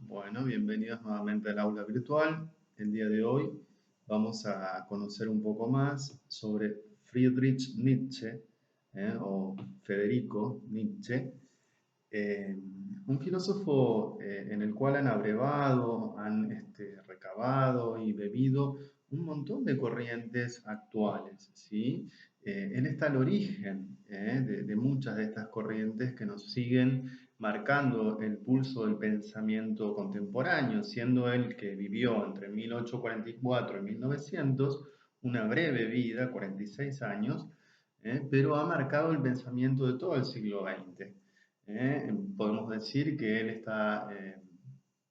Bueno, bienvenidos nuevamente al aula virtual. El día de hoy vamos a conocer un poco más sobre Friedrich Nietzsche, o Federico Nietzsche, eh, un filósofo en el cual han abrevado, han recabado y bebido un montón de corrientes actuales, ¿sí? Él está al origen de muchas de estas corrientes que nos siguen marcando el pulso del pensamiento contemporáneo, siendo él que vivió entre 1844 y 1900, una breve vida, 46 años, pero ha marcado el pensamiento de todo el siglo XX. Podemos decir que él está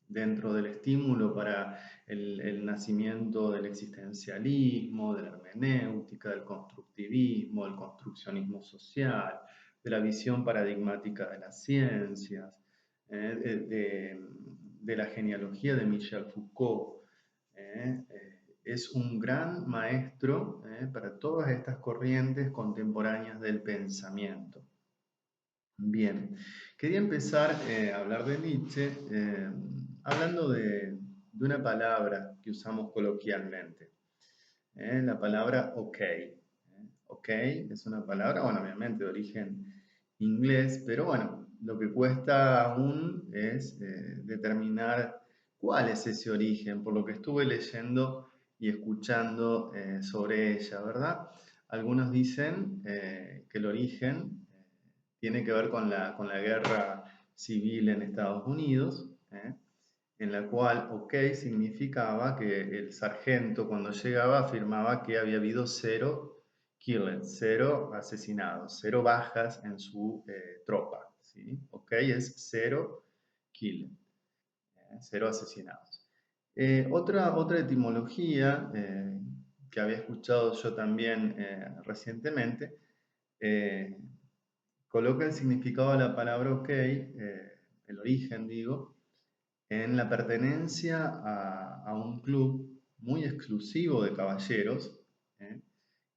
dentro del estímulo para el nacimiento del existencialismo, de la hermenéutica, del constructivismo, del construccionismo social, de la visión paradigmática de las ciencias, de la genealogía de Michel Foucault. Es un gran maestro para todas estas corrientes contemporáneas del pensamiento. Bien, quería empezar a hablar de Nietzsche hablando de una palabra que usamos coloquialmente, la palabra ok. Ok es una palabra, bueno, obviamente de origen inglés, pero bueno, lo que cuesta aún es determinar cuál es ese origen, por lo que estuve leyendo y escuchando sobre ella, ¿verdad? Algunos dicen que el origen tiene que ver con la guerra civil en Estados Unidos, en la cual OK significaba que el sargento cuando llegaba afirmaba que había habido 0 killed, 0 asesinados, 0 bajas en su tropa. ¿Sí? OK es 0 killed, 0 asesinados. Otra etimología que había escuchado yo también recientemente, eh, coloca el significado de la palabra OK, el origen digo, en la pertenencia a un club muy exclusivo de caballeros,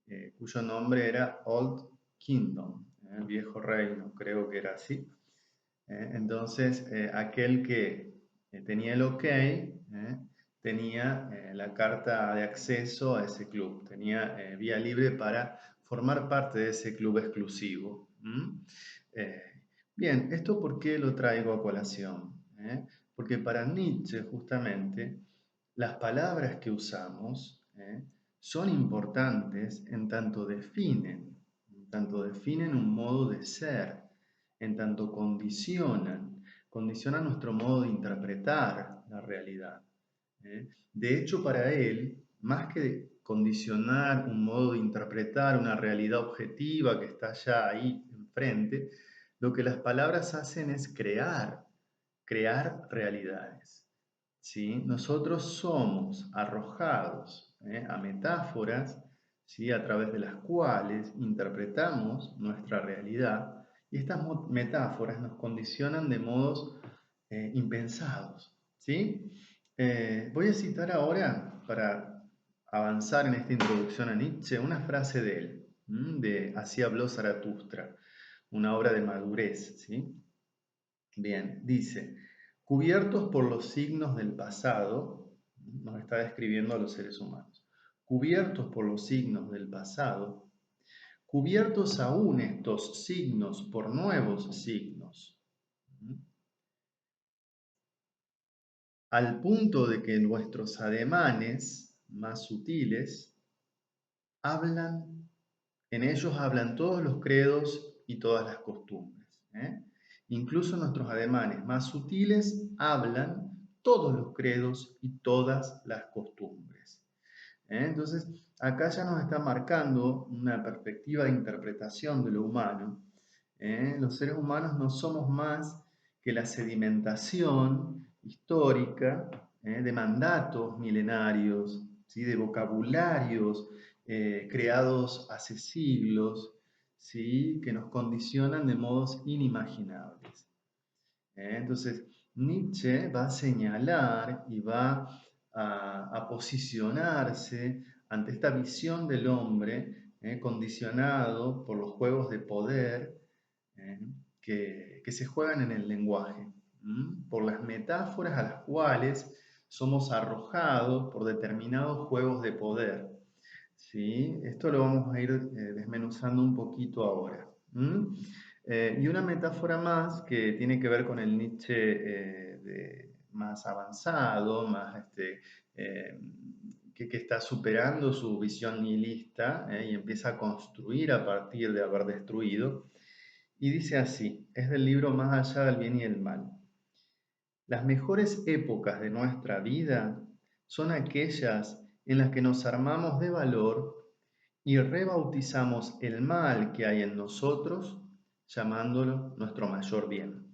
eh, cuyo nombre era Old Kingdom, viejo reino, creo que era así. Entonces, aquel que tenía el OK tenía la carta de acceso a ese club, tenía vía libre para formar parte de ese club exclusivo. Eh, bien, ¿esto por qué lo traigo a colación? Porque para Nietzsche, justamente, las palabras que usamos son importantes en tanto definen un modo de ser, en tanto condicionan nuestro modo de interpretar la realidad. De hecho, para él, más que condicionar un modo de interpretar una realidad objetiva que está ya ahí enfrente, lo que las palabras hacen es crear realidades. ¿Sí? Nosotros somos arrojados a metáforas, ¿sí? A través de las cuales interpretamos nuestra realidad, y estas metáforas nos condicionan de modos impensados. ¿Sí? Voy a citar ahora, para avanzar en esta introducción a Nietzsche, una frase de él, de Así habló Zaratustra, una obra de madurez. ¿Sí? Bien, dice, cubiertos por los signos del pasado, nos está describiendo a los seres humanos, cubiertos por los signos del pasado, cubiertos aún estos signos por nuevos signos, al punto de que nuestros ademanes más sutiles hablan, en ellos hablan todos los credos y todas las costumbres. Incluso nuestros ademanes más sutiles hablan todos los credos y todas las costumbres. Entonces, acá ya nos está marcando una perspectiva de interpretación de lo humano. Los seres humanos no somos más que la sedimentación histórica de mandatos milenarios, ¿sí? De vocabularios creados hace siglos, ¿sí? Que nos condicionan de modos inimaginables. Entonces, Nietzsche va a señalar y va a posicionarse ante esta visión del hombre condicionado por los juegos de poder eh, que se juegan en el lenguaje. por las metáforas a las cuales somos arrojados por determinados juegos de poder. ¿Sí? Esto lo vamos a ir desmenuzando un poquito ahora. Y una metáfora más que tiene que ver con el Nietzsche más avanzado, más eh, que está superando su visión nihilista y empieza a construir a partir de haber destruido. Y dice así, es del libro Más allá del bien y el mal. Las mejores épocas de nuestra vida son aquellas en las que nos armamos de valor y rebautizamos el mal que hay en nosotros, llamándolo nuestro mayor bien.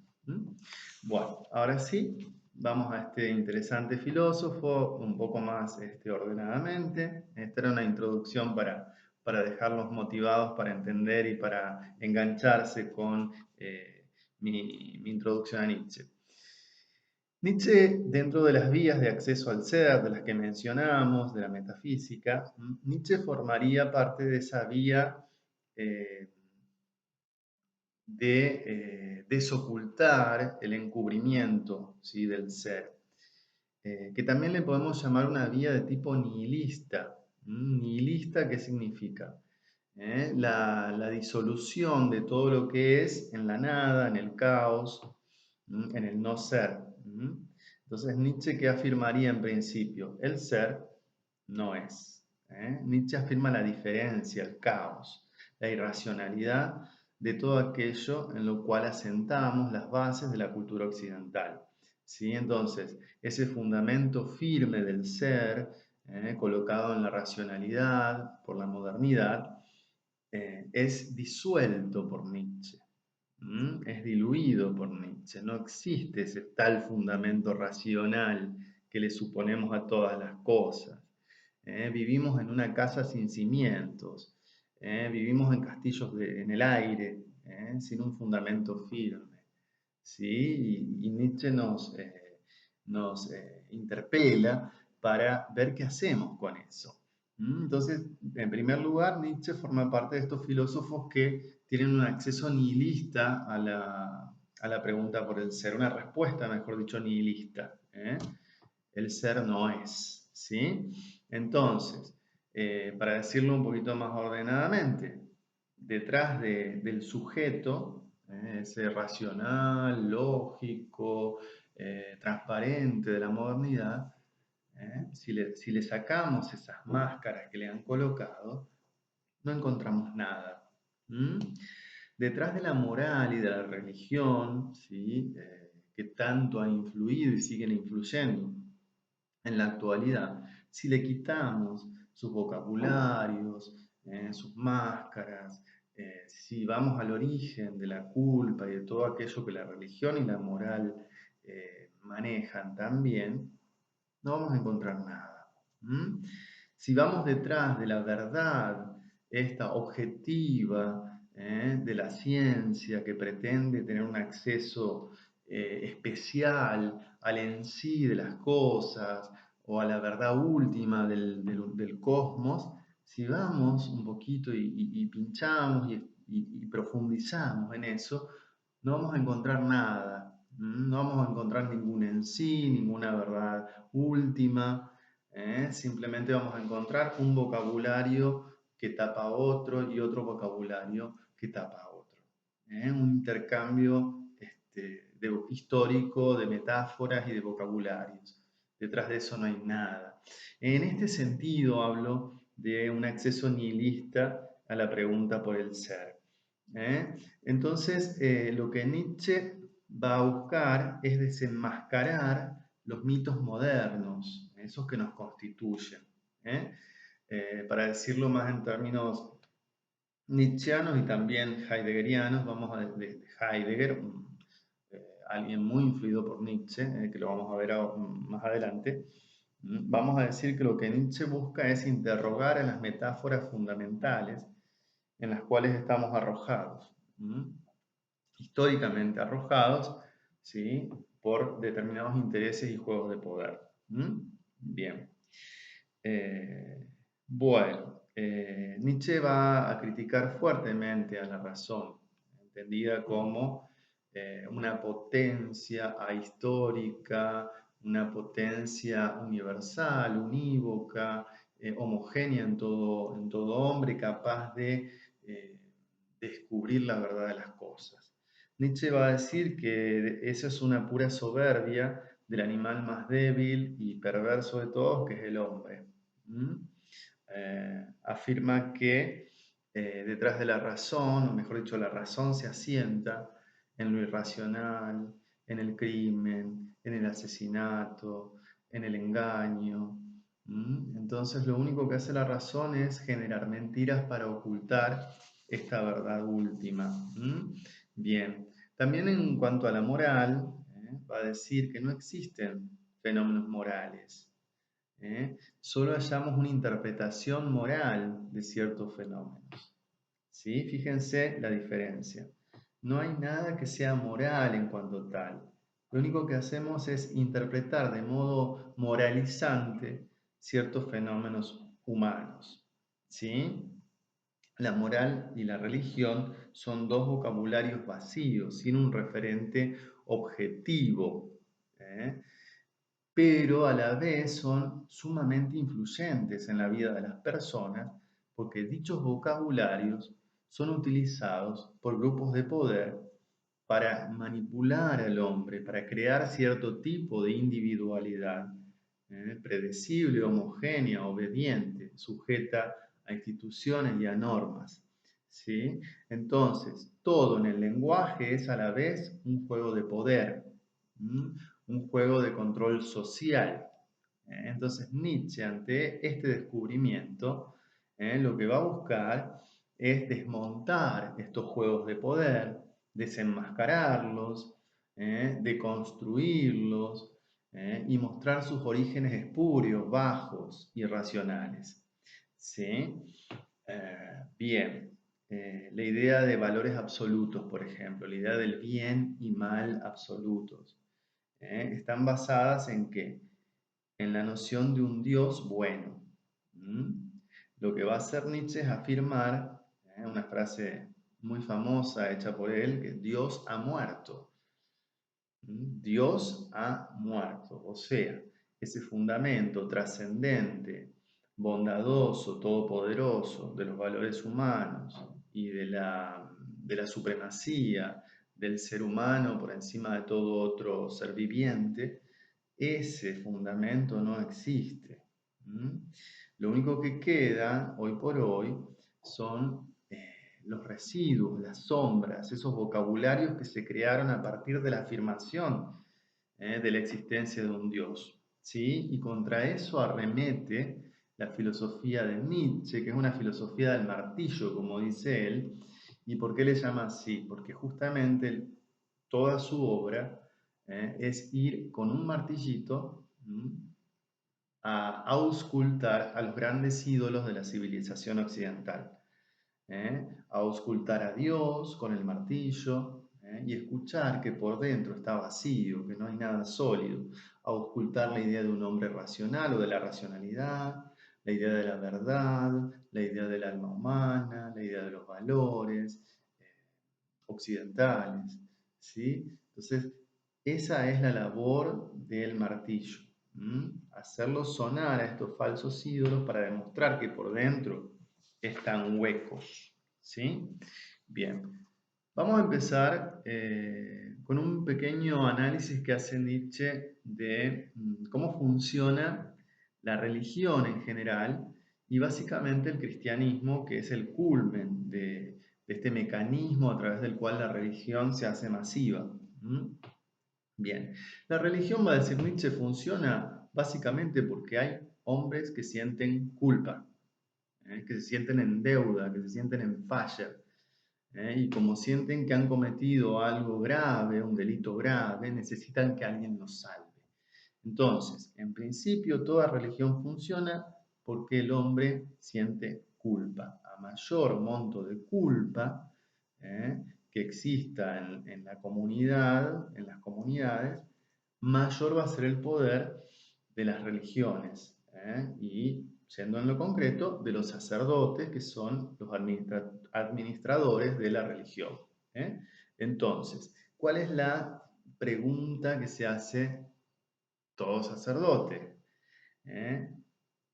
Bueno, ahora sí, vamos a este interesante filósofo un poco más ordenadamente. Esta era una introducción para dejarlos motivados para entender y para engancharse con mi introducción a Nietzsche. Nietzsche, dentro de las vías de acceso al ser, de las que mencionamos, de la metafísica, Nietzsche formaría parte de esa vía eh, de desocultar el encubrimiento, ¿sí?, del ser, que también le podemos llamar una vía de tipo nihilista. ¿Nihilista qué significa? La disolución de todo lo que es en la nada, en el caos, en el no ser. Entonces Nietzsche, ¿qué afirmaría en principio? El ser no es. Nietzsche afirma la diferencia, el caos, la irracionalidad de todo aquello en lo cual asentamos las bases de la cultura occidental. ¿Sí? Entonces, ese fundamento firme del ser, colocado en la racionalidad por la modernidad, es disuelto por Nietzsche, es diluido por Nietzsche. No existe ese tal fundamento racional que le suponemos a todas las cosas. Vivimos en una casa sin cimientos, vivimos en castillos en el aire, sin un fundamento firme. ¿Sí? Y Nietzsche nos interpela para ver qué hacemos con eso. Entonces, en primer lugar, Nietzsche forma parte de estos filósofos que tienen un acceso nihilista a la pregunta por el ser, una respuesta, mejor dicho, nihilista. El ser no es, ¿sí? Entonces, para decirlo un poquito más ordenadamente, detrás del sujeto, ese racional, lógico, transparente de la modernidad, si le sacamos esas máscaras que le han colocado, no encontramos nada. Detrás de la moral y de la religión, ¿sí?, que tanto ha influido y siguen influyendo en la actualidad, si le quitamos sus vocabularios, sus máscaras, si vamos al origen de la culpa y de todo aquello que la religión y la moral manejan también, no vamos a encontrar nada. Si vamos detrás de la verdad, esta objetiva de la ciencia que pretende tener un acceso especial al en sí de las cosas o a la verdad última del cosmos, si vamos un poquito y pinchamos y profundizamos en eso, no vamos a encontrar nada. No vamos a encontrar ningún en sí, ninguna verdad última. Simplemente vamos a encontrar un vocabulario que tapa otro y otro vocabulario que tapa otro. Un intercambio histórico de metáforas y de vocabularios. Detrás de eso no hay nada. En este sentido hablo de un acceso nihilista a la pregunta por el ser. Entonces, lo que Nietzsche va a buscar es desenmascarar los mitos modernos, esos que nos constituyen. Para decirlo más en términos nietzscheanos y también heideggerianos, vamos a de Heidegger, alguien muy influido por Nietzsche, que lo vamos a ver más adelante, vamos a decir que lo que Nietzsche busca es interrogar a las metáforas fundamentales en las cuales estamos arrojados, históricamente arrojados, ¿sí?, por determinados intereses y juegos de poder. Bien. Bueno, Nietzsche va a criticar fuertemente a la razón, entendida como una potencia ahistórica, una potencia universal, unívoca, homogénea en todo hombre, capaz de descubrir la verdad de las cosas. Nietzsche va a decir que eso es una pura soberbia del animal más débil y perverso de todos, que es el hombre. ¿Mm? Afirma que detrás de la razón, o mejor dicho, la razón se asienta en lo irracional, en el crimen, en el asesinato, en el engaño. Entonces lo único que hace la razón es generar mentiras para ocultar esta verdad última. Bien, también en cuanto a la moral, va a decir que no existen fenómenos morales. Solo hallamos una interpretación moral de ciertos fenómenos. ¿Sí? Fíjense la diferencia. No hay nada que sea moral en cuanto tal. Lo único que hacemos es interpretar de modo moralizante ciertos fenómenos humanos. ¿Sí? La moral y la religión son dos vocabularios vacíos, sin un referente objetivo. ¿eh? Pero a la vez son sumamente influyentes en la vida de las personas porque dichos vocabularios son utilizados por grupos de poder para manipular al hombre, para crear cierto tipo de individualidad, predecible, homogénea, obediente, sujeta a instituciones y a normas. ¿Sí? Entonces, todo en el lenguaje es a la vez un juego de poder, un juego de control social. Entonces, Nietzsche, ante este descubrimiento, lo que va a buscar es desmontar estos juegos de poder, desenmascararlos, deconstruirlos y mostrar sus orígenes espurios, bajos, irracionales. ¿Sí? Bien, la idea de valores absolutos, por ejemplo, la idea del bien y mal absolutos, están basadas en qué? En la noción de un Dios bueno. ¿Mm? Lo que va a hacer Nietzsche es afirmar, una frase muy famosa hecha por él, que Dios ha muerto. Dios ha muerto, o sea, ese fundamento trascendente, bondadoso, todopoderoso de los valores humanos y de la supremacía del ser humano por encima de todo otro ser viviente, ese fundamento no existe. Lo único que queda hoy por hoy son los residuos, las sombras, esos vocabularios que se crearon a partir de la afirmación de la existencia de un Dios. ¿Sí? Y contra eso arremete la filosofía de Nietzsche, que es una filosofía del martillo, como dice él. ¿Y por qué le llama así? Porque justamente toda su obra es ir con un martillito a auscultar a los grandes ídolos de la civilización occidental, a auscultar a Dios con el martillo y escuchar que por dentro está vacío, que no hay nada sólido, a auscultar la idea de un hombre racional o de la racionalidad, la idea de la verdad, la idea del alma humana, la idea de los valores occidentales, ¿sí? Entonces, esa es la labor del martillo, hacerlo sonar a estos falsos ídolos para demostrar que por dentro están huecos, ¿sí? Bien, vamos a empezar con un pequeño análisis que hace Nietzsche de cómo funciona la religión en general y básicamente el cristianismo, que es el culmen de este mecanismo a través del cual la religión se hace masiva. Bien, la religión, va a decir Nietzsche, funciona básicamente porque hay hombres que sienten culpa, que se sienten en deuda, que se sienten en falla, y como sienten que han cometido algo grave, un delito grave, necesitan que alguien los salve. Entonces, en principio, toda religión funciona porque el hombre siente culpa. A mayor monto de culpa que exista en la comunidad, en las comunidades, mayor va a ser el poder de las religiones. Y, siendo en lo concreto, de los sacerdotes, que son los administradores de la religión. Entonces, ¿cuál es la pregunta que se hace todo sacerdote?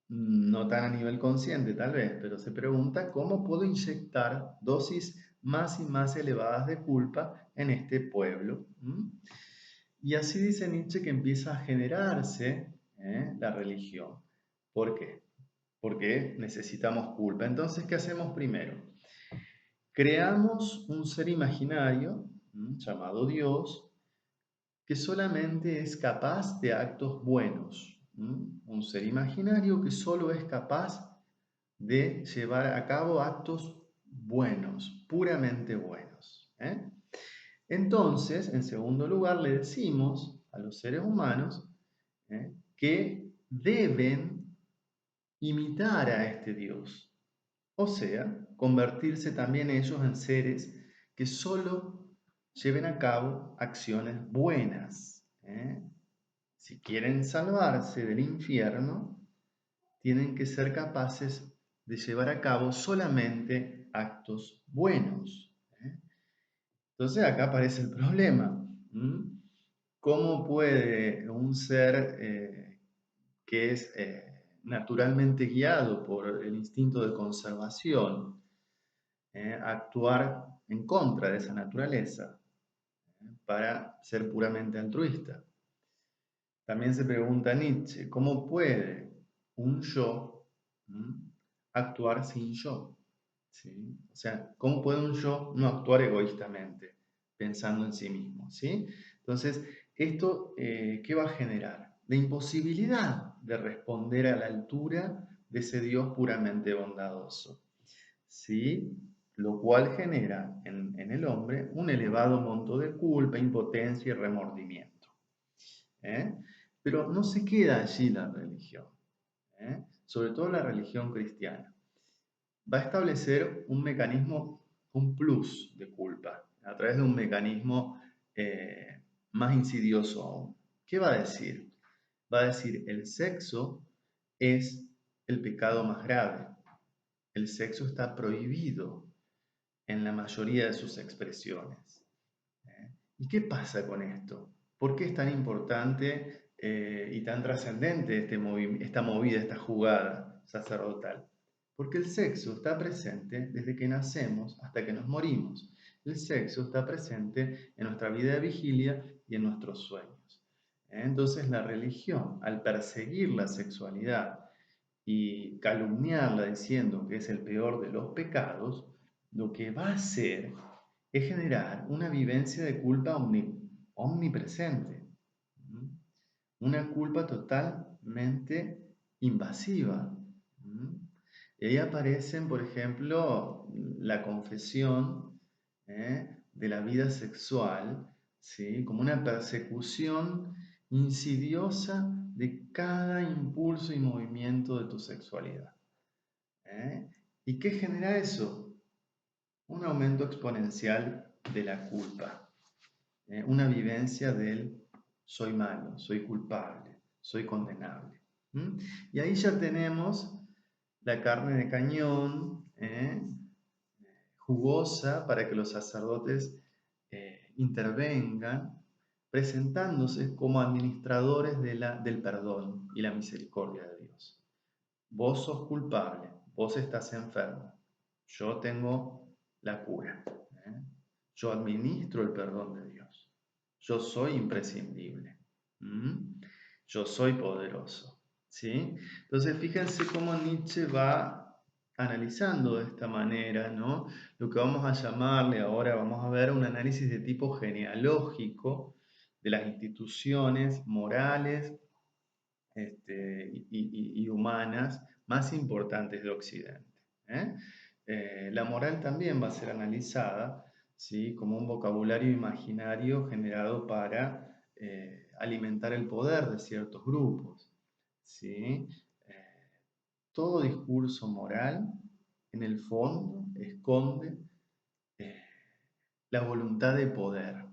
No tan a nivel consciente tal vez, pero se pregunta cómo puedo inyectar dosis más y más elevadas de culpa en este pueblo. Y así dice Nietzsche que empieza a generarse la religión. ¿Por qué? Porque necesitamos culpa. Entonces, ¿qué hacemos primero? Creamos un ser imaginario llamado Dios que solamente es capaz de actos buenos. Un ser imaginario que solo es capaz de llevar a cabo actos buenos, puramente buenos. Entonces, en segundo lugar, le decimos a los seres humanos que deben imitar a este Dios, o sea, convertirse también ellos en seres que solo lleven a cabo acciones buenas. Si quieren salvarse del infierno, tienen que ser capaces de llevar a cabo solamente actos buenos. Entonces acá aparece el problema. ¿Cómo puede un ser que es naturalmente guiado por el instinto de conservación actuar en contra de esa naturaleza para ser puramente altruista? También se pregunta Nietzsche, ¿cómo puede un yo actuar sin yo? ¿Sí? O sea, ¿cómo puede un yo no actuar egoístamente, pensando en sí mismo? ¿Sí? Entonces, ¿esto qué va a generar? La imposibilidad de responder a la altura de ese Dios puramente bondadoso. ¿Sí? Lo cual genera en el hombre un elevado monto de culpa, impotencia y remordimiento. Pero no se queda allí la religión, sobre todo la religión cristiana. Va a establecer un mecanismo, un plus de culpa, a través de un mecanismo más insidioso aún. ¿Qué va a decir? Va a decir, el sexo es el pecado más grave. El sexo está prohibido en la mayoría de sus expresiones. ¿Y qué pasa con esto? ¿Por qué es tan importante y tan trascendente esta movida, esta jugada sacerdotal? Porque el sexo está presente desde que nacemos hasta que nos morimos. El sexo está presente en nuestra vida de vigilia y en nuestros sueños. Entonces la religión, al perseguir la sexualidad y calumniarla diciendo que es el peor de los pecados, lo que va a hacer es generar una vivencia de culpa omnipresente. Una culpa totalmente invasiva. Y ahí aparecen, por ejemplo, la confesión de la vida sexual, ¿sí? Como una persecución insidiosa de cada impulso y movimiento de tu sexualidad. ¿Y qué genera eso? Un aumento exponencial de la culpa, una vivencia del soy malo, soy culpable, soy condenable. Y ahí ya tenemos la carne de cañón, jugosa para que los sacerdotes intervengan, presentándose como administradores del perdón y la misericordia de Dios. Vos sos culpable, vos estás enfermo, yo tengo la cura. Yo administro el perdón de Dios. Yo soy imprescindible. Yo soy poderoso. ¿Sí? Entonces, fíjense cómo Nietzsche va analizando de esta manera, ¿no? Lo que vamos a llamarle ahora, vamos a ver un análisis de tipo genealógico de las instituciones morales y humanas más importantes de Occidente. La moral también va a ser analizada, ¿sí? Como un vocabulario imaginario generado para alimentar el poder de ciertos grupos. ¿Sí? Todo discurso moral, en el fondo, esconde eh, la voluntad de poder,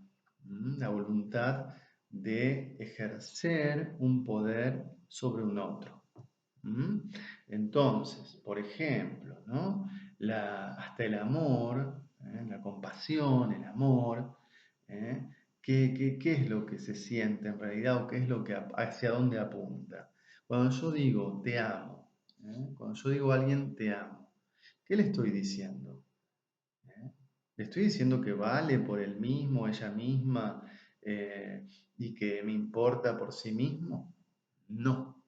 la voluntad de ejercer un poder sobre un otro. Entonces, por ejemplo, ¿no? Hasta el amor, la compasión, el amor, ¿Qué es lo que se siente en realidad o qué es lo que hacia dónde apunta? Cuando yo digo te amo, cuando yo digo a alguien te amo, ¿qué le estoy diciendo? ¿Eh? ¿Le estoy diciendo que vale por él mismo, ella misma, y que me importa por sí mismo? No.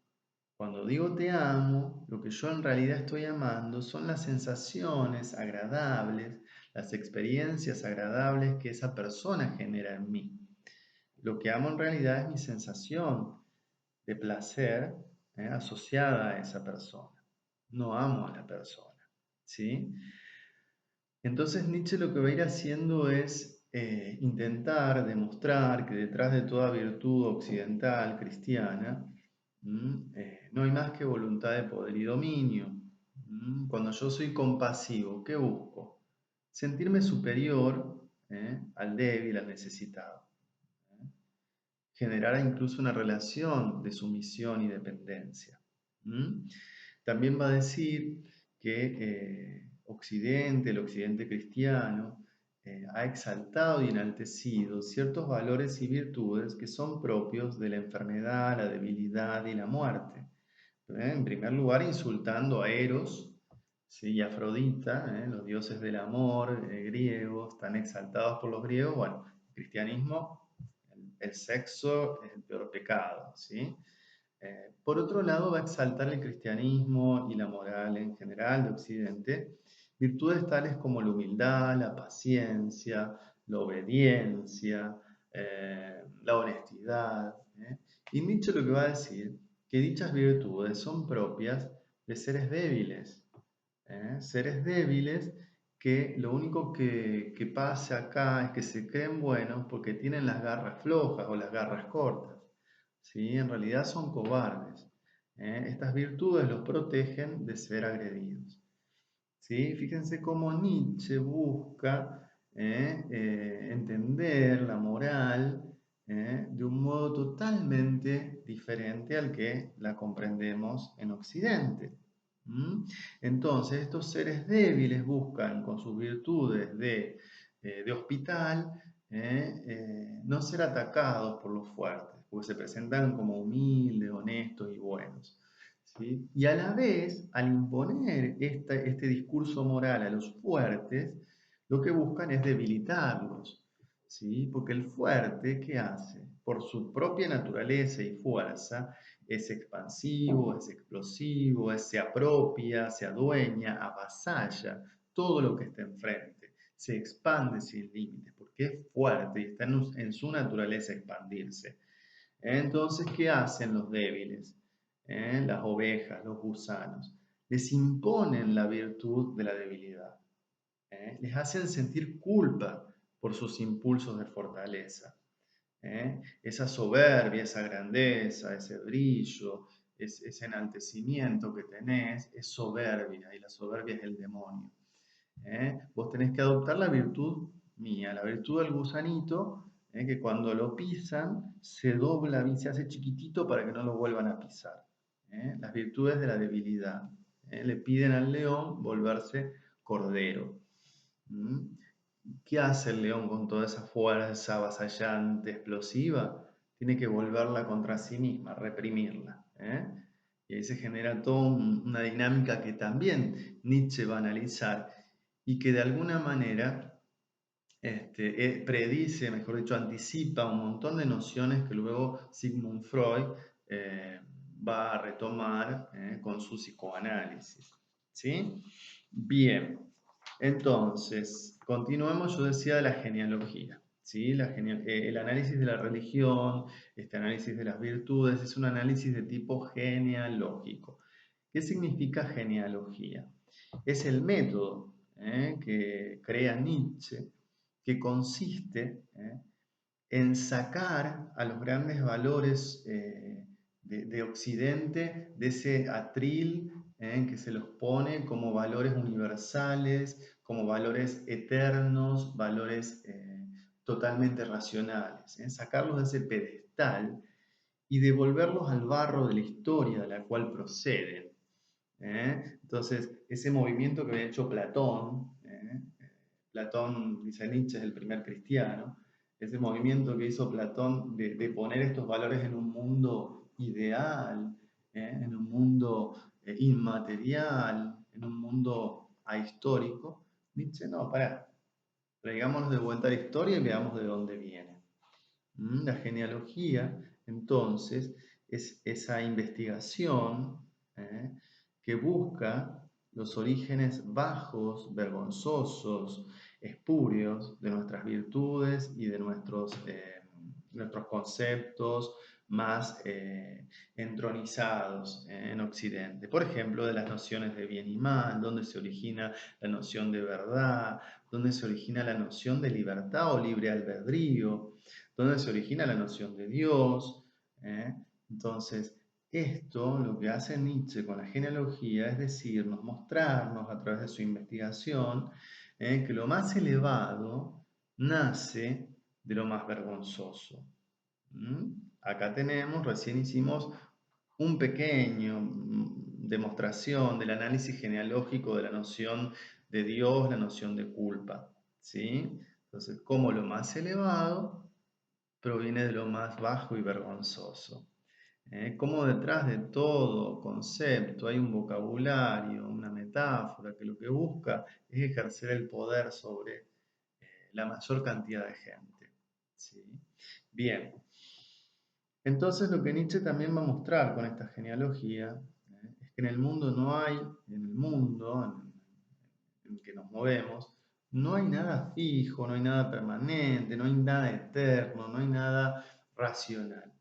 Cuando digo te amo, lo que yo en realidad estoy amando son las sensaciones agradables, las experiencias agradables que esa persona genera en mí. Lo que amo en realidad es mi sensación de placer, asociada a esa persona. No amo a la persona, ¿sí? Entonces Nietzsche lo que va a ir haciendo es intentar demostrar que detrás de toda virtud occidental, cristiana, no hay más que voluntad de poder y dominio. Cuando yo soy compasivo, ¿qué busco? Sentirme superior, al débil, al necesitado. ¿Eh? Generar incluso una relación de sumisión y dependencia. También va a decir que Occidente, el Occidente cristiano, ha exaltado y enaltecido ciertos valores y virtudes que son propios de la enfermedad, la debilidad y la muerte. En primer lugar, insultando a Eros, ¿sí? Y Afrodita, los dioses del amor griegos, tan exaltados por los griegos. Bueno, el cristianismo, el sexo es el peor pecado, ¿sí? Por otro lado, va a exaltar el cristianismo y la moral en general de Occidente, virtudes tales como la humildad, la paciencia, la obediencia, la honestidad. Y Nietzsche lo que va a decir, que dichas virtudes son propias de seres débiles, seres débiles que lo único que pasa acá es que se creen buenos porque tienen las garras flojas o las garras cortas. ¿Sí? En realidad son cobardes. Estas virtudes los protegen de ser agredidos. ¿Sí? Fíjense cómo Nietzsche busca entender la moral de un modo totalmente diferente al que la comprendemos en Occidente. ¿Mm? Entonces, estos seres débiles buscan con sus virtudes de hospital no ser atacados por los fuertes, porque se presentan como humildes, honestos y buenos. ¿Sí? Y a la vez, al imponer este discurso moral a los fuertes, lo que buscan es debilitarlos, ¿sí? Porque el fuerte, ¿qué hace? Por su propia naturaleza y fuerza, es expansivo, es explosivo, se apropia, se adueña, avasalla todo lo que está enfrente, se expande sin límites, porque es fuerte y está en su naturaleza expandirse. Entonces, ¿qué hacen los débiles? Las ovejas, los gusanos. Les imponen la virtud de la debilidad. Les hacen sentir culpa por sus impulsos de fortaleza. Esa soberbia, esa grandeza, ese brillo, ese enaltecimiento que tenés es soberbia y la soberbia es el demonio. Vos tenés que adoptar la virtud mía, la virtud del gusanito, que cuando lo pisan se dobla y se hace chiquitito para que no lo vuelvan a pisar. Las virtudes de la debilidad. Le piden al león volverse cordero. ¿Mm? ¿Qué hace el león con toda esa fuerza avasallante, explosiva? Tiene que volverla contra sí misma, reprimirla. Y ahí se genera toda una dinámica que también Nietzsche va a analizar y que de alguna manera predice, mejor dicho, anticipa un montón de nociones que luego Sigmund Freud eh, va a retomar con su psicoanálisis. ¿Sí? Bien, entonces, continuemos, yo decía de la genealogía. ¿Sí? El análisis de la religión, este análisis de las virtudes, es un análisis de tipo genealógico. ¿Qué significa genealogía? Es el método que crea Nietzsche, que consiste en sacar a los grandes valores de Occidente de ese atril que se los pone como valores universales, como valores eternos, valores totalmente racionales, sacarlos de ese pedestal y devolverlos al barro de la historia de la cual proceden. Entonces, ese movimiento que había hecho Platón, Platón, dice Nietzsche, es el primer cristiano, ese movimiento que hizo Platón de poner estos valores en un mundo ideal, en un mundo inmaterial, en un mundo ahistórico, Nietzsche, no, pará, traigámonos de vuelta a la historia y veamos de dónde viene. La genealogía, entonces, es esa investigación ¿eh? que busca los orígenes bajos, vergonzosos, espurios de nuestras virtudes y de nuestros conceptos más entronizados en Occidente. Por ejemplo, de las nociones de bien y mal, dónde se origina la noción de verdad, dónde se origina la noción de libertad o libre albedrío, dónde se origina la noción de Dios. ¿eh? Entonces, esto lo que hace Nietzsche con la genealogía es decirnos, mostrarnos a través de su investigación que lo más elevado nace de lo más vergonzoso. Acá tenemos, recién hicimos un pequeño demostración del análisis genealógico de la noción de Dios, la noción de culpa. ¿Sí? Entonces, como lo más elevado proviene de lo más bajo y vergonzoso. Como detrás de todo concepto hay un vocabulario, una metáfora que lo que busca es ejercer el poder sobre la mayor cantidad de gente. ¿Sí? Bien, entonces lo que Nietzsche también va a mostrar con esta genealogía es que en el mundo no hay, en el mundo en el que nos movemos, no hay nada fijo, no hay nada permanente, no hay nada eterno, no hay nada racional.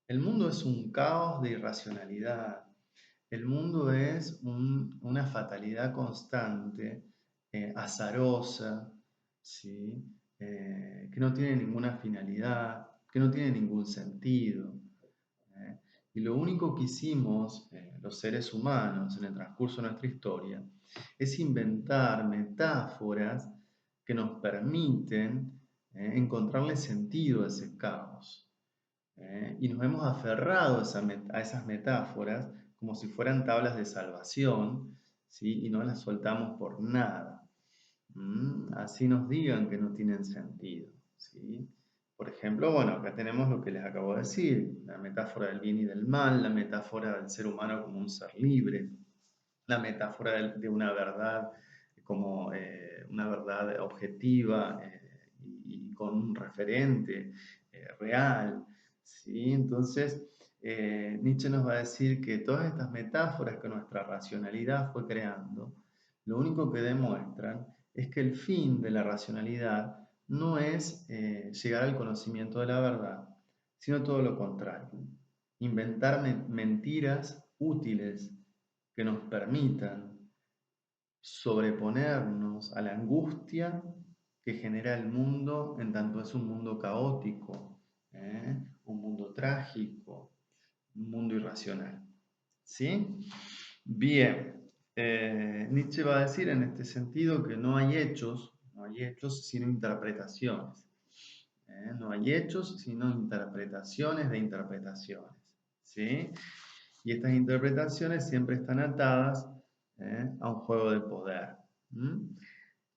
El mundo es un caos de irracionalidad. El mundo es una fatalidad constante, azarosa, ¿sí? Que no tiene ninguna finalidad, que no tiene ningún sentido. ¿eh? Y lo único que hicimos los seres humanos en el transcurso de nuestra historia es inventar metáforas que nos permiten encontrarle sentido a ese caos. Y nos hemos aferrado a esas metáforas como si fueran tablas de salvación, ¿sí? Y no las soltamos por nada. Así nos digan que no tienen sentido. ¿Sí? Por ejemplo, bueno, acá tenemos lo que les acabo de decir, la metáfora del bien y del mal, la metáfora del ser humano como un ser libre, la metáfora de una verdad como una verdad objetiva y con un referente real. ¿Sí? Entonces, Nietzsche nos va a decir que todas estas metáforas que nuestra racionalidad fue creando, lo único que demuestran es que el fin de la racionalidad no es llegar al conocimiento de la verdad, sino todo lo contrario. Inventar mentiras útiles que nos permitan sobreponernos a la angustia que genera el mundo en tanto es un mundo caótico, un mundo trágico, un mundo irracional. ¿Sí? Bien, Nietzsche va a decir en este sentido que no hay hechos sino interpretaciones. No hay hechos sino interpretaciones de interpretaciones. ¿Sí? Y estas interpretaciones siempre están atadas a un juego de poder.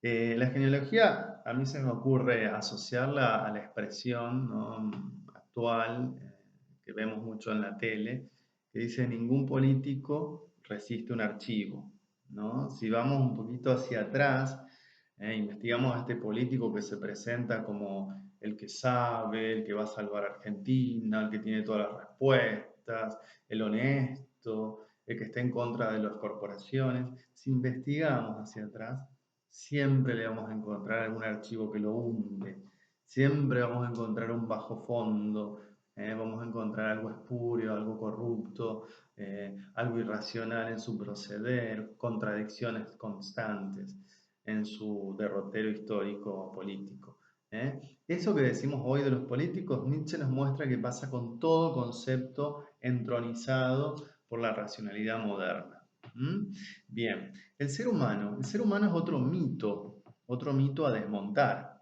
La genealogía, a mí se me ocurre asociarla a la expresión, ¿no?, actual que vemos mucho en la tele, que dice ningún político resiste un archivo. ¿No? Si vamos un poquito hacia atrás, investigamos a este político que se presenta como el que sabe, el que va a salvar a Argentina, el que tiene todas las respuestas, el honesto, el que está en contra de las corporaciones. Si investigamos hacia atrás, siempre le vamos a encontrar algún archivo que lo hunde, siempre vamos a encontrar un bajo fondo, vamos a encontrar algo espurio, algo corrupto, algo irracional en su proceder, contradicciones constantes en su derrotero histórico político. Eso que decimos hoy de los políticos, Nietzsche nos muestra que pasa con todo concepto entronizado por la racionalidad moderna. Bien, el ser humano es otro mito a desmontar.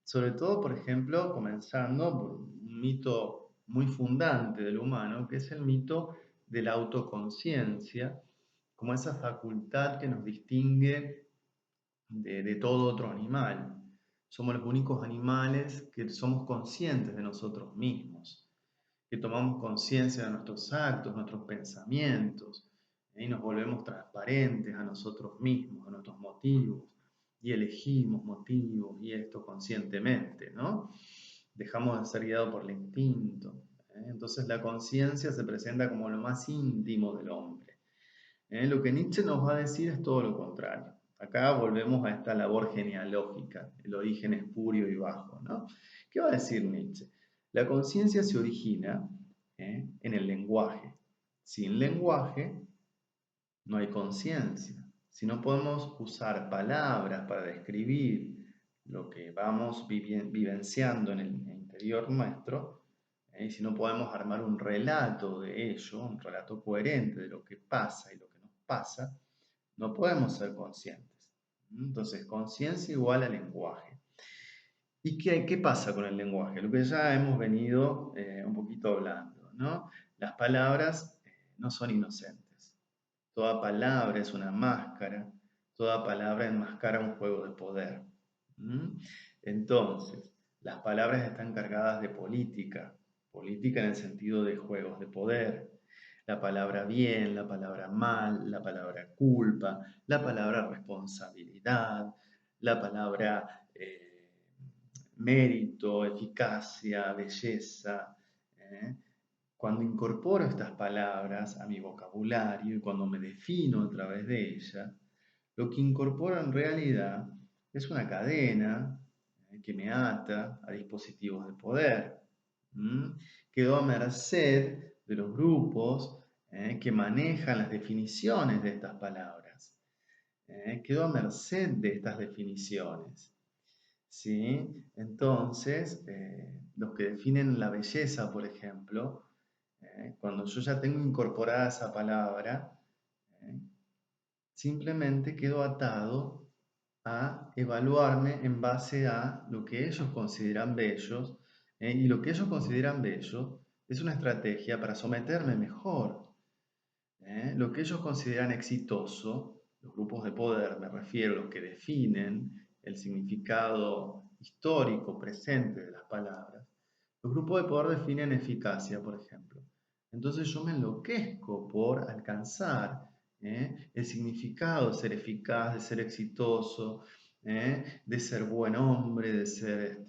Sobre todo, por ejemplo, comenzando por un mito muy fundante del humano, que es el mito de la autoconciencia, como esa facultad que nos distingue de todo otro animal. Somos los únicos animales que somos conscientes de nosotros mismos, que tomamos conciencia de nuestros actos, nuestros pensamientos, y nos volvemos transparentes a nosotros mismos, a nuestros motivos, y elegimos motivos y esto conscientemente, ¿no? Dejamos de ser guiados por el instinto. Entonces la conciencia se presenta como lo más íntimo del hombre. Lo que Nietzsche nos va a decir es todo lo contrario. Acá volvemos a esta labor genealógica, el origen espurio y bajo, ¿no? ¿Qué va a decir Nietzsche? La conciencia se origina en el lenguaje. Sin lenguaje no hay conciencia. Si no podemos usar palabras para describir lo que vamos vivenciando en el interior nuestro, y si no podemos armar un relato de ello, un relato coherente de lo que pasa y lo que nos pasa, no podemos ser conscientes. Entonces, conciencia igual a lenguaje. ¿Y qué pasa con el lenguaje? Lo que ya hemos venido un poquito hablando, ¿no? Las palabras no son inocentes. Toda palabra es una máscara, toda palabra enmascara un juego de poder. ¿Mm? Entonces, las palabras están cargadas de política, política en el sentido de juegos de poder. La palabra bien, la palabra mal, la palabra culpa, la palabra responsabilidad, la palabra mérito, eficacia, belleza. ¿eh? Cuando incorporo estas palabras a mi vocabulario y cuando me defino a través de ellas, lo que incorporo en realidad es una cadena que me ata a dispositivos de poder. ¿Mm? Quedo a merced de los grupos que manejan las definiciones de estas palabras. Quedo a merced de estas definiciones. ¿Sí? Entonces, los que definen la belleza, por ejemplo, cuando yo ya tengo incorporada esa palabra, ¿eh? Simplemente quedo atado a evaluarme en base a lo que ellos consideran bellos, y lo que ellos consideran bello es una estrategia para someterme mejor. Lo que ellos consideran exitoso, los grupos de poder, me refiero a los que definen el significado histórico presente de las palabras, los grupos de poder definen eficacia, por ejemplo. Entonces yo me enloquezco por alcanzar el significado de ser eficaz, de ser exitoso, de ser buen hombre, de ser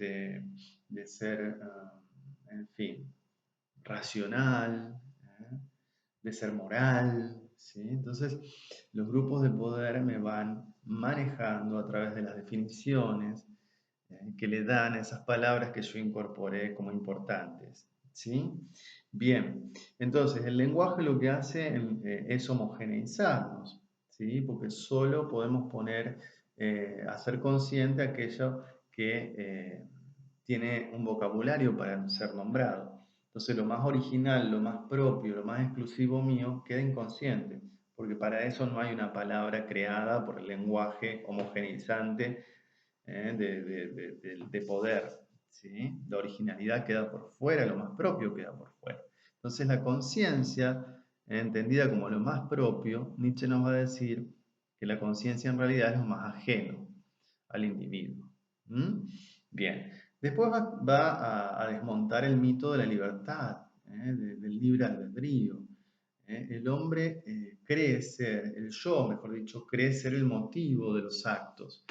en fin, racional, de ser moral, ¿sí? Entonces, los grupos de poder me van manejando a través de las definiciones que le dan a esas palabras que yo incorporé como importantes, ¿sí? Bien, entonces el lenguaje lo que hace es homogeneizarnos, ¿sí? Porque solo podemos poner, hacer consciente aquello que tiene un vocabulario para ser nombrado. Entonces lo más original, lo más propio, lo más exclusivo mío queda inconsciente, porque para eso no hay una palabra creada por el lenguaje homogeneizante de poder. ¿Sí? La originalidad queda por fuera, lo más propio queda por fuera. Entonces la conciencia, entendida como lo más propio, Nietzsche nos va a decir que la conciencia en realidad es lo más ajeno al individuo. ¿Mm? Bien, después va a desmontar el mito de la libertad, del libre albedrío. El hombre cree ser, el yo, mejor dicho, cree ser el motivo de los actos.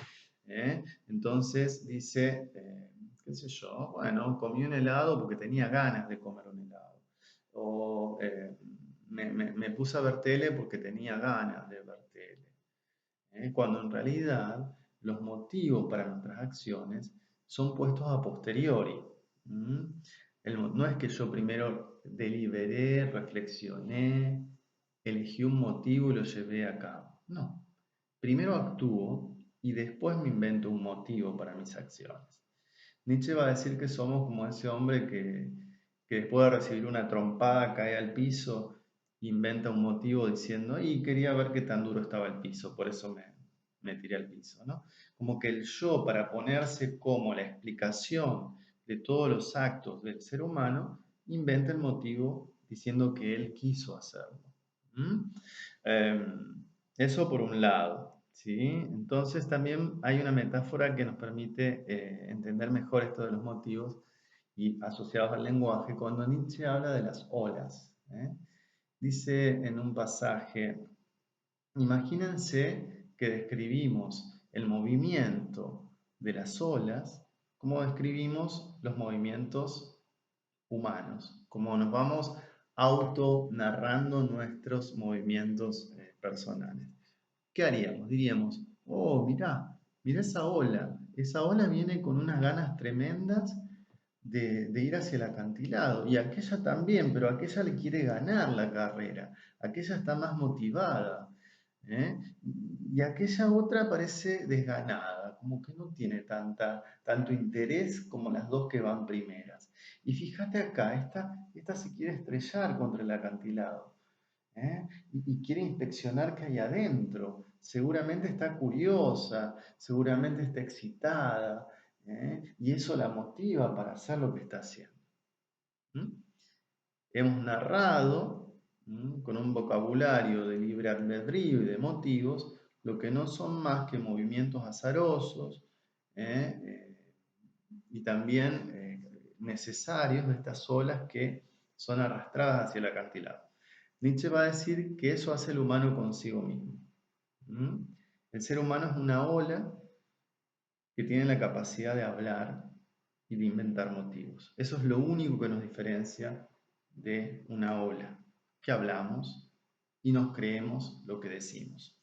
Entonces dice, qué sé yo, bueno, comí un helado porque tenía ganas de comer un helado. O me puse a ver tele porque tenía ganas de ver tele. Cuando en realidad los motivos para nuestras acciones son puestos a posteriori. ¿Mm? No es que yo primero deliberé, reflexioné, elegí un motivo y lo llevé a cabo. No. Primero actúo y después me invento un motivo para mis acciones. Nietzsche va a decir que somos como ese hombre que después de recibir una trompada cae al piso, inventa un motivo diciendo, y quería ver qué tan duro estaba el piso, por eso me tiré al piso, ¿no? Como que el yo, para ponerse como la explicación de todos los actos del ser humano, inventa el motivo diciendo que él quiso hacerlo. ¿Mm? Eso por un lado, ¿sí? Entonces también hay una metáfora que nos permite entender mejor esto de los motivos y asociados al lenguaje cuando Nietzsche habla de las olas. Dice en un pasaje, imagínense que describimos el movimiento de las olas como describimos los movimientos humanos, como nos vamos auto narrando nuestros movimientos personales. ¿Qué haríamos? Diríamos, oh, mirá esa ola viene con unas ganas tremendas de ir hacia el acantilado, y aquella también, pero aquella le quiere ganar la carrera, aquella está más motivada, ¿eh? Y aquella otra parece desganada, como que no tiene tanto interés como las dos que van primeras. Y fíjate acá, esta se quiere estrellar contra el acantilado. Y quiere inspeccionar qué hay adentro. Seguramente está curiosa, seguramente está excitada, y eso la motiva para hacer lo que está haciendo. ¿Mm? Hemos narrado, con un vocabulario de libre albedrío y de motivos, lo que no son más que movimientos azarosos, y también necesarios de estas olas que son arrastradas hacia el acantilado. Nietzsche va a decir que eso hace el humano consigo mismo. ¿Mm? El ser humano es una ola que tiene la capacidad de hablar y de inventar motivos. Eso es lo único que nos diferencia de una ola, que hablamos y nos creemos lo que decimos.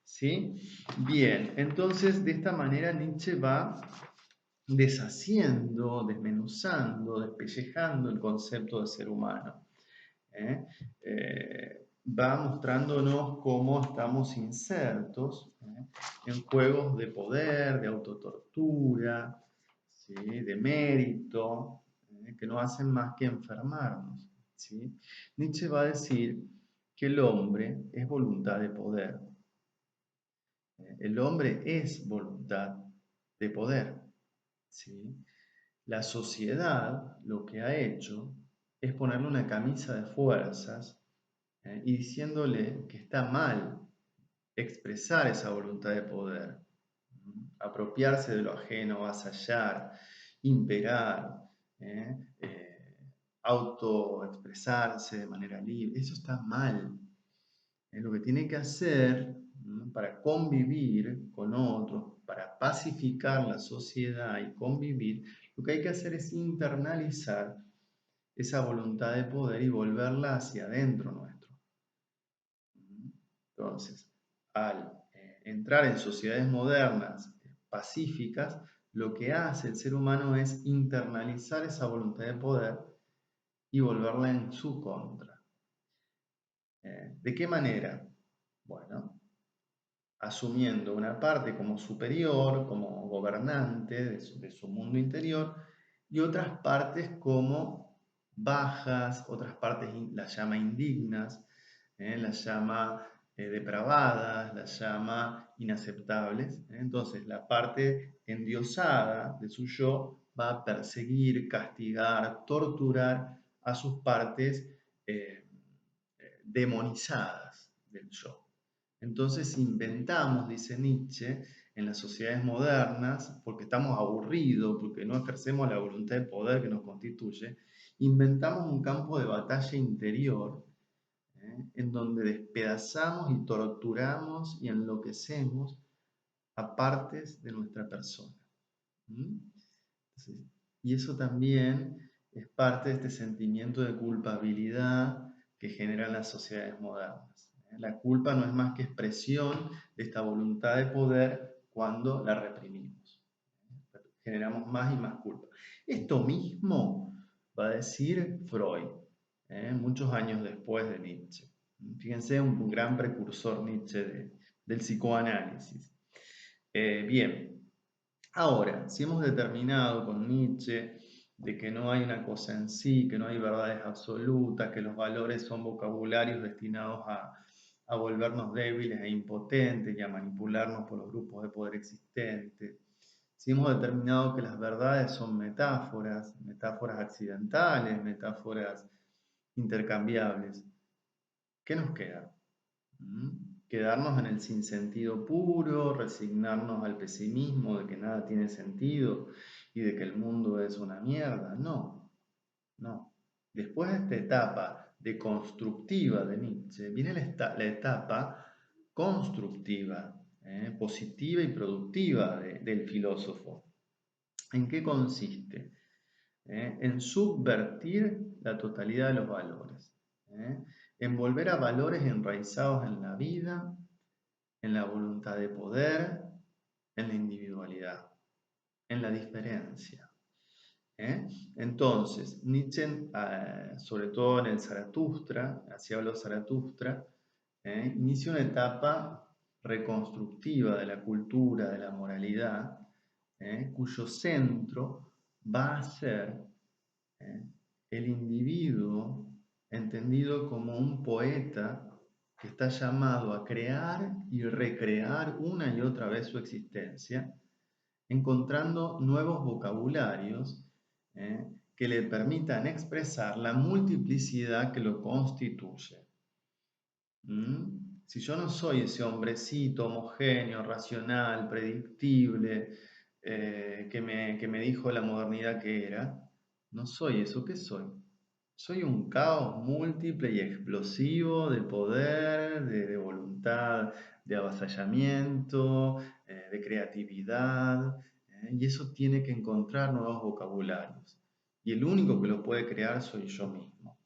¿Sí? Bien, entonces de esta manera Nietzsche va deshaciendo, desmenuzando, despellejando el concepto de ser humano. ¿eh? Va mostrándonos cómo estamos insertos en juegos de poder, de autotortura, ¿sí? De mérito, que no hacen más que enfermarnos. ¿Sí? Nietzsche va a decir que el hombre es voluntad de poder. El hombre es voluntad de poder. ¿Sí? La sociedad lo que ha hecho es ponerle una camisa de fuerzas y diciéndole que está mal expresar esa voluntad de poder, apropiarse de lo ajeno, avasallar, imperar, ¿eh? Autoexpresarse de manera libre. Eso está mal. Lo que tiene que hacer para convivir con otros, para pacificar la sociedad y convivir, lo que hay que hacer es internalizar esa voluntad de poder y volverla hacia adentro nuestro. Entonces, al entrar en sociedades modernas pacíficas, lo que hace el ser humano es internalizar esa voluntad de poder y volverla en su contra. ¿De qué manera? Bueno, asumiendo una parte como superior, como gobernante de su mundo interior, y otras partes como bajas, otras partes las llama indignas, las llama depravadas, las llama inaceptables. Entonces, la parte endiosada de su yo va a perseguir, castigar, torturar a sus partes demonizadas del yo. Entonces inventamos, dice Nietzsche, en las sociedades modernas, porque estamos aburridos, porque no ejercemos la voluntad de poder que nos constituye, inventamos un campo de batalla interior, en donde despedazamos y torturamos y enloquecemos a partes de nuestra persona. Entonces, y eso también es parte de este sentimiento de culpabilidad que generan las sociedades modernas. La culpa no es más que expresión de esta voluntad de poder cuando la reprimimos. Generamos más y más culpa. Esto mismo va a decir Freud, muchos años después de Nietzsche. Fíjense, un gran precursor Nietzsche del psicoanálisis. Bien, ahora, si hemos determinado con Nietzsche de que no hay una cosa en sí, que no hay verdades absolutas, que los valores son vocabularios destinados a volvernos débiles e impotentes y a manipularnos por los grupos de poder existentes, si hemos determinado que las verdades son metáforas, metáforas accidentales, metáforas intercambiables, ¿qué nos queda? quedarnos en el sinsentido puro, resignarnos al pesimismo de que nada tiene sentido y de que el mundo es una mierda. No, no. Después de esta etapa deconstructiva de Nietzsche, viene la etapa constructiva, positiva y productiva del filósofo. ¿En qué consiste? En subvertir la totalidad de los valores, en volver a valores enraizados en la vida, en la voluntad de poder, en la individualidad, en la diferencia. Entonces, Nietzsche, sobre todo en el Zaratustra, así habló Zaratustra, inicia una etapa reconstructiva de la cultura, de la moralidad, cuyo centro va a ser ¿eh? el individuo entendido como un poeta que está llamado a crear y recrear una y otra vez su existencia, encontrando nuevos vocabularios que le permitan expresar la multiplicidad que lo constituye. Si yo no soy ese hombrecito homogéneo, racional, predictible, que me dijo la modernidad que era, no soy eso. ¿Qué soy? Soy un caos múltiple y explosivo de poder, de voluntad, de avasallamiento, de creatividad, y eso tiene que encontrar nuevos vocabularios. Y el único que lo puede crear soy yo mismo.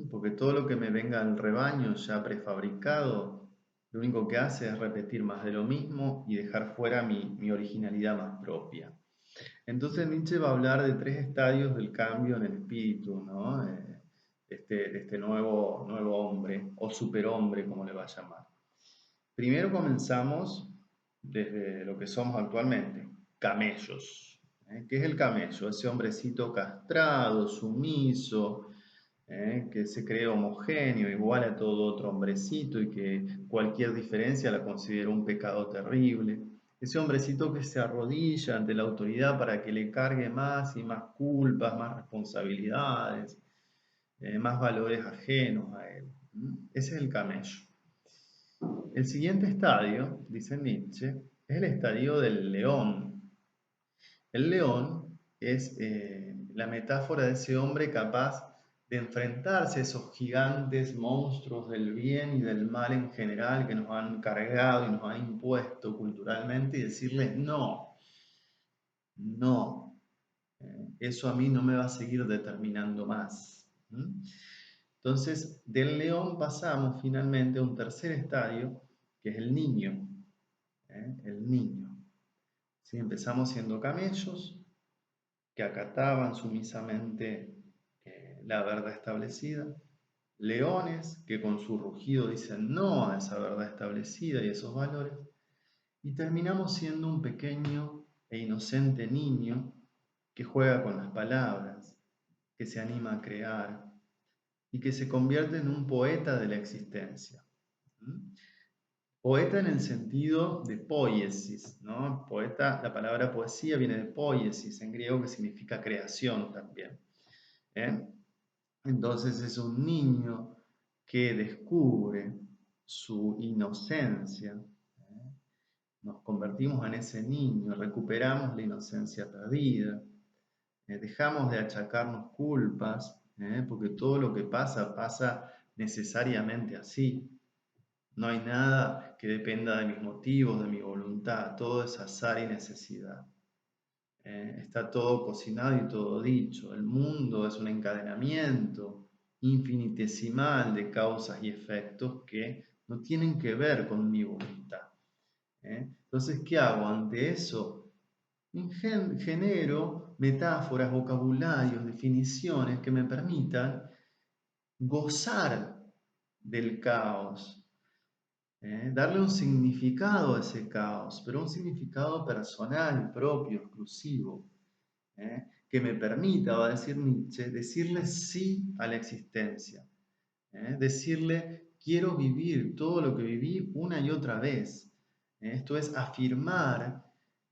Porque todo lo que me venga al rebaño ya prefabricado, lo único que hace es repetir más de lo mismo y dejar fuera mi originalidad más propia. Entonces Nietzsche va a hablar de 3 estadios del cambio en el espíritu, ¿no? De este nuevo hombre, o superhombre, como le va a llamar. Primero comenzamos desde lo que somos actualmente, camellos. ¿Qué es el camello? Ese hombrecito castrado, sumiso, que se cree homogéneo, igual a todo otro hombrecito y que cualquier diferencia la considera un pecado terrible. Ese hombrecito que se arrodilla ante la autoridad para que le cargue más y más culpas, más responsabilidades, más valores ajenos a él. Ese es el camello. El siguiente estadio, dice Nietzsche, es el estadio del león. El león es la metáfora de ese hombre capaz de enfrentarse a esos gigantes monstruos del bien y del mal en general que nos han cargado y nos han impuesto culturalmente y decirles no, no, eso a mí no me va a seguir determinando más. Entonces, del león pasamos finalmente a un tercer estadio, que es el niño. El niño. ¿Sí? Empezamos siendo camellos que acataban sumisamente la verdad establecida, leones que con su rugido dicen no a esa verdad establecida y esos valores, y terminamos siendo un pequeño e inocente niño que juega con las palabras, que se anima a crear y que se convierte en un poeta de la existencia. Poeta en el sentido de poiesis, ¿no? Poeta, la palabra poesía viene de poiesis en griego, que significa creación también. Entonces es un niño que descubre su inocencia. Nos convertimos en ese niño, recuperamos la inocencia perdida, dejamos de achacarnos culpas, porque todo lo que pasa pasa necesariamente así. No hay nada que dependa de mis motivos, de mi voluntad, todo es azar y necesidad. Está todo cocinado y todo dicho. El mundo es un encadenamiento infinitesimal de causas y efectos que no tienen que ver con mi voluntad. Entonces, ¿qué hago ante eso? Genero metáforas, vocabularios, definiciones que me permitan gozar del caos, darle un significado a ese caos, pero un significado personal, propio, exclusivo, que me permita, va a decir Nietzsche, decirle sí a la existencia, decirle quiero vivir todo lo que viví una y otra vez. Esto es afirmar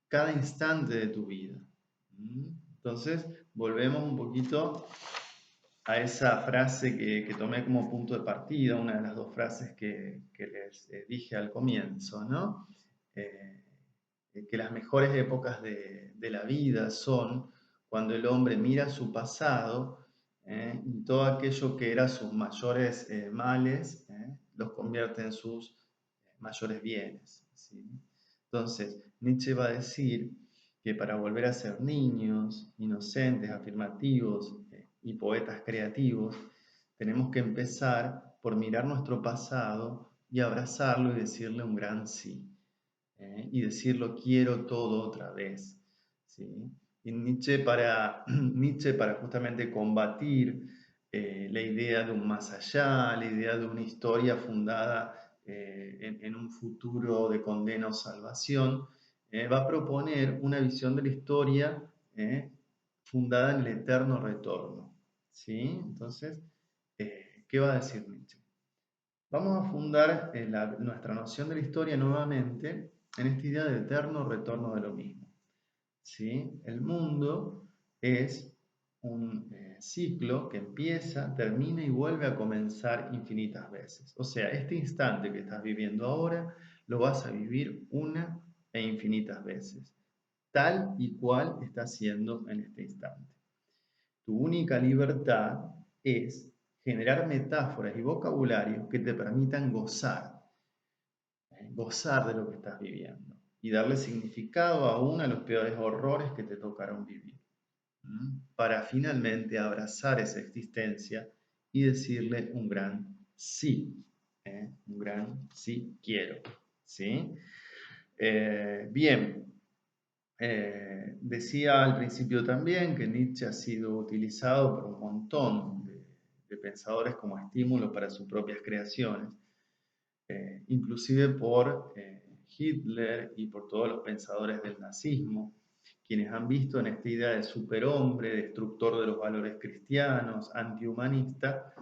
cada instante de tu vida. Entonces, volvemos un poquito esa frase que tomé como punto de partida, una de las dos frases que les dije al comienzo, ¿no? Eh, que las mejores épocas de la vida son cuando el hombre mira su pasado y todo aquello que era sus mayores males los convierte en sus mayores bienes. ¿Sí? Entonces, Nietzsche va a decir que para volver a ser niños, inocentes, afirmativos y poetas creativos, tenemos que empezar por mirar nuestro pasado y abrazarlo y decirle un gran sí. Y decirlo quiero todo otra vez. ¿Sí? Y Nietzsche para justamente combatir la idea de un más allá, la idea de una historia fundada en un futuro de condena o salvación, va a proponer una visión de la historia fundada en el eterno retorno. ¿Sí? Entonces, ¿qué va a decir Nietzsche? Vamos a fundar nuestra noción de la historia nuevamente en esta idea de eterno retorno de lo mismo. ¿Sí? El mundo es un ciclo que empieza, termina y vuelve a comenzar infinitas veces. O sea, este instante que estás viviendo ahora lo vas a vivir una e infinitas veces, tal y cual está siendo en este instante. Tu única libertad es generar metáforas y vocabulario que te permitan gozar de lo que estás viviendo y darle significado aún a los peores horrores que te tocaron vivir, para finalmente abrazar esa existencia y decirle un gran sí, un gran sí quiero. ¿Sí? Bien, decía al principio también que Nietzsche ha sido utilizado por un montón de pensadores como estímulo para sus propias creaciones, inclusive por Hitler y por todos los pensadores del nazismo, quienes han visto en esta idea de superhombre, destructor de los valores cristianos, antihumanista,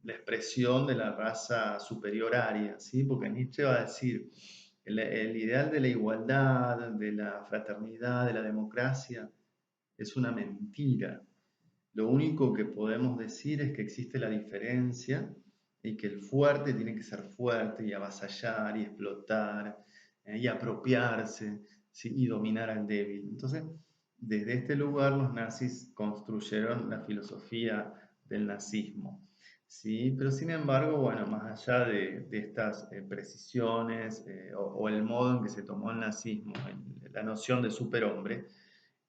la expresión de la raza superior aria, ¿sí? Porque Nietzsche va a decir, el ideal de la igualdad, de la fraternidad, de la democracia, es una mentira. Lo único que podemos decir es que existe la diferencia y que el fuerte tiene que ser fuerte y avasallar y explotar y apropiarse, ¿sí? Y dominar al débil. Entonces, desde este lugar los nazis construyeron la filosofía del nazismo. ¿Sí? Pero sin embargo, bueno, más allá de estas precisiones o el modo en que se tomó el nazismo, la noción de superhombre,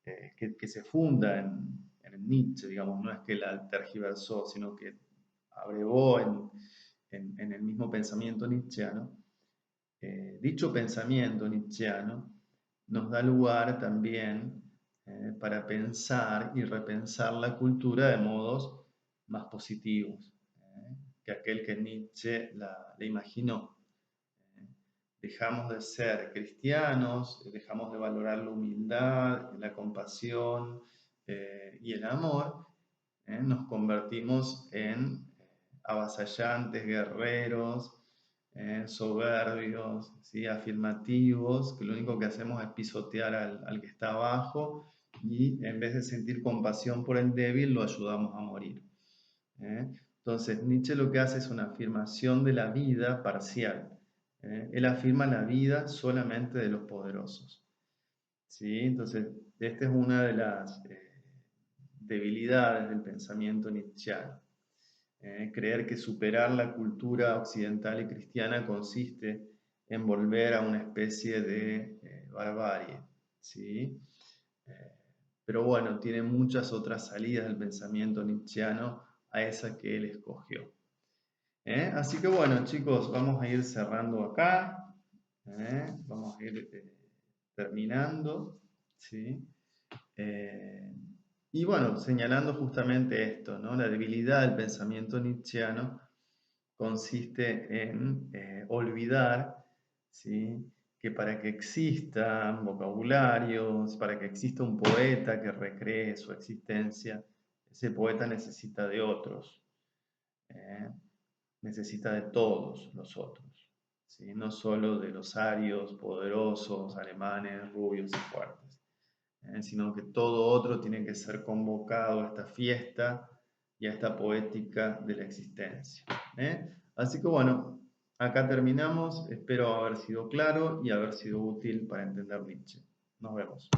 que se funda en Nietzsche, digamos, no es que la tergiversó, sino que abrevó en el mismo pensamiento nietzscheano. Dicho pensamiento nietzscheano nos da lugar también para pensar y repensar la cultura de modos más positivos que aquel que Nietzsche la imaginó. Dejamos de ser cristianos, dejamos de valorar la humildad, la compasión y el amor, nos convertimos en avasallantes, guerreros, soberbios, ¿sí? Afirmativos, que lo único que hacemos es pisotear al que está abajo y en vez de sentir compasión por el débil, lo ayudamos a morir. Entonces, Nietzsche lo que hace es una afirmación de la vida parcial. Él afirma la vida solamente de los poderosos. ¿Sí? Entonces, esta es una de las debilidades del pensamiento nietzscheano. Creer que superar la cultura occidental y cristiana consiste en volver a una especie de barbarie. ¿Sí? Eh, pero bueno, tiene muchas otras salidas del pensamiento nietzscheano a esa que él escogió. Así que bueno, chicos, vamos a ir cerrando acá. Vamos a ir terminando. ¿Sí? Eh, y bueno, señalando justamente esto, ¿no? La debilidad del pensamiento nietzscheano consiste en olvidar, ¿sí? Que para que existan vocabularios, para que exista un poeta que recree su existencia, ese poeta necesita de otros. ¿eh? Necesita de todos los otros, ¿sí? No solo de los arios, poderosos, alemanes, rubios y fuertes, sino que todo otro tiene que ser convocado a esta fiesta y a esta poética de la existencia. Así que bueno, acá terminamos. Espero haber sido claro y haber sido útil para entender Nietzsche. Nos vemos.